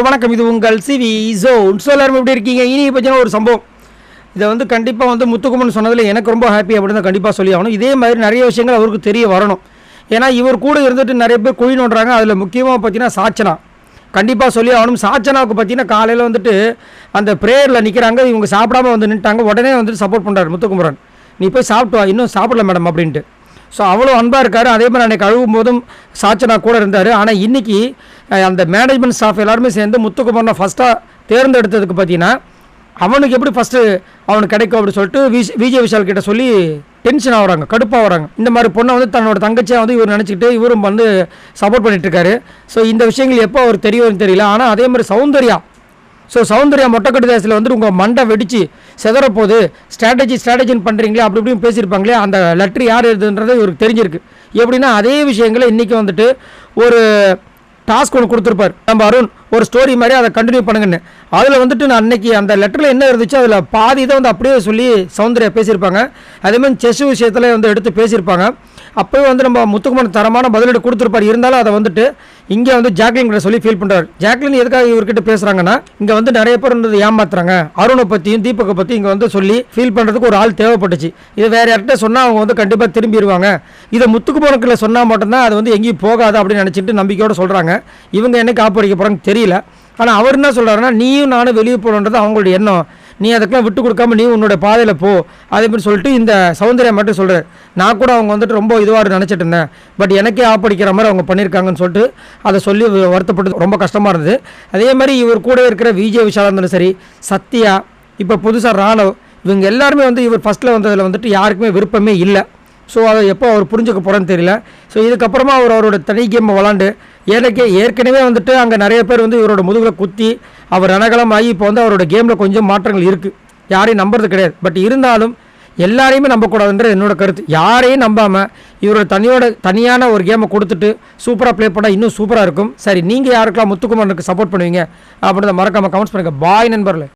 வணக்கம். இது உங்கள் சிவி ஜோன். எல்லாரும் எப்படி இருக்கீங்க? இனி பார்த்தீங்கன்னா ஒரு சம்பவம், இதை வந்து கண்டிப்பாக வந்து முத்துக்குமரன் சொன்னதில் எனக்கு ரொம்ப ஹாப்பி அப்படின்னு தான் கண்டிப்பாக சொல்லி ஆகணும். இதே மாதிரி நிறைய விஷயங்கள் அவருக்கு தெரிய வரணும். ஏன்னா இவர் கூட இருந்துட்டு நிறைய பேர் குழி நோண்டுறாங்க. அதில் முக்கியமாக பார்த்தீங்கன்னா சாச்சனா கண்டிப்பாக சொல்லி ஆகணும். சாச்சனாவுக்கு பார்த்தீங்கன்னா காலையில் வந்துட்டு அந்த ப்ரேயரில் நிற்கிறாங்க, இவங்க சாப்பிடாம வந்து நின்ட்டாங்க. உடனே வந்துட்டு சப்போர்ட் பண்ணுறாரு முத்துக்குமரன், நீ போய் சாப்பிட்டு வா, இன்னும் சாப்பிடல மேடம் அப்படின்ட்டு. ஸோ அவ்வளோ அன்பாக இருக்கார். அதே மாதிரி அன்றைக்கி அழுகும் போதும் சாச்சனா கூட இருந்தார். ஆனால் இன்றைக்கி அந்த மேனேஜ்மெண்ட் ஸ்டாஃப் எல்லாருமே சேர்ந்து முத்துக்குமரனை ஃபஸ்ட்டாக தேர்ந்தெடுத்ததுக்கு பார்த்தீங்கன்னா அவனுக்கு எப்படி ஃபஸ்ட்டு அவனுக்கு கிடைக்கும் அப்படின்னு சொல்லிட்டு விஜய் விஷால் கிட்ட சொல்லி டென்ஷன் ஆகுறாங்க, கடுப்பாக வராங்க. இந்த மாதிரி பொண்ணை வந்து தன்னோட தங்கச்சியாக வந்து இவர் நினச்சிக்கிட்டு இவரும் வந்து சப்போர்ட் பண்ணிகிட்ருக்காரு. ஸோ இந்த விஷயங்கள் எப்போ அவர் தெரியும்னு தெரியல. ஆனால் அதே மாதிரி சௌந்தர்யா மொட்டைக்கட்டு தேசத்தில் வந்துட்டு உங்கள் மண்டை வெடித்து செதறப்போகுது, ஸ்ட்ராட்டஜின்னு பண்ணுறீங்களே அப்படி இப்படின்னு பேசியிருப்பாங்களே, அந்த லெட்ரு யார் எழுதுன்றது இவருக்கு தெரிஞ்சிருக்கு. எப்படின்னா அதே விஷயங்களை இன்றைக்கி வந்துட்டு ஒரு டாஸ்க் ஒன்று கொடுத்துருப்பார் நம்ம அருண், ஒரு ஸ்டோரி மாதிரி அதை கண்டினியூ பண்ணுங்கன்னு. அதில் வந்துட்டு நான் அன்றைக்கி அந்த லெட்டரில் என்ன இருந்துச்சோ அதில் பாதி இதை வந்து அப்படியே சொல்லி சௌந்தர்யா பேசியிருப்பாங்க. அதேமாதிரி செஸ் விஷயத்தில் வந்து எடுத்து பேசியிருப்பாங்க. அப்போவே வந்து நம்ம முத்துக்குமரன் தரமான பதிலீடு கொடுத்துருப்பார். இருந்தாலும் அதை வந்துட்டு இங்கே வந்து ஜாக்லின் கிட்ட சொல்லி ஃபீல் பண்ணுறாரு. ஜாக்லின் எதுக்காக இவர்கிட்ட பேசுகிறாங்கன்னா, இங்கே வந்து நிறைய பேர் வந்து ஏமாத்துறாங்க, அருணை பற்றியும் தீபக்கை பற்றி இங்கே வந்து சொல்லி ஃபீல் பண்ணுறதுக்கு ஒரு ஆள் தேவைப்பட்டுச்சு. இதை வேறு யார்கிட்ட சொன்னால் அவங்க வந்து கண்டிப்பாக திரும்பிடுவாங்க. இதை முத்துக்குமரனுக்குள்ள சொன்னால் மட்டும்தான் அது வந்து எங்கேயும் போகாது அப்படின்னு நினச்சிட்டு நம்பிக்கையோடு சொல்கிறாங்க. இவங்க என்னைக்கு ஆப்படிக்க போகிறாங்க தெரியல. ஆனால் அவர் என்ன சொல்கிறாருன்னா, நீயும் நானும் வெளியே போகணுன்றது அவங்களுடைய எண்ணம், நீ அதுக்கெல்லாம் விட்டு கொடுக்காம நீ உன்னோட பாதையில் போ அதேமாதிரி சொல்லிட்டு இந்த சௌந்தர்யா மட்டும் சொல்கிறார். நான் கூட அவங்க வந்துட்டு ரொம்ப இதுவாக நினச்சிட்டு இருந்தேன், பட் எனக்கே ஆப்படிக்கிற மாதிரி அவங்க பண்ணியிருக்காங்கன்னு சொல்லிட்டு அதை சொல்லி வருத்தப்பட்டு ரொம்ப கஷ்டமாக இருந்தது. அதே மாதிரி இவர் கூட இருக்கிற விஜய் விஷாலாக இருந்தாலும் சரி, சத்யா, இப்போ புதுசாக ராணவ், இவங்க எல்லாருமே வந்து இவர் ஃபஸ்ட்டில் வந்ததில் வந்துட்டு யாருக்குமே விருப்பமே இல்லை. ஸோ அதை எப்போ அவர் புரிஞ்சுக்க போகிறேன்னு தெரியல. ஸோ இதுக்கப்புறமா அவரோட தனி கேமை விளாண்டு ஏற்கனவே வந்துட்டு அங்கே நிறைய பேர் வந்து இவரோட முதுகில் குத்தி அவர் ரணகலமாகி இப்போ வந்து அவரோட கேமில் கொஞ்சம் மாற்றங்கள் இருக்குது. யாரையும் நம்புறது கிடையாது. பட் இருந்தாலும் எல்லாரையுமே நம்பக்கூடாதுன்ற என்னோட கருத்து. யாரையும் நம்பாமல் இவரோட தனியான ஒரு கேமை கொடுத்துட்டு சூப்பராக ப்ளே பண்ணால் இன்னும் சூப்பராக இருக்கும். சரி, நீங்கள் யாருக்கெல்லாம் முத்துக்குமரனுக்கு சப்போர்ட் பண்ணுவீங்க அப்படின்றத மறக்காமல் கமெண்ட்ஸ் பண்ணுங்கள். பாய் நண்பர்களே.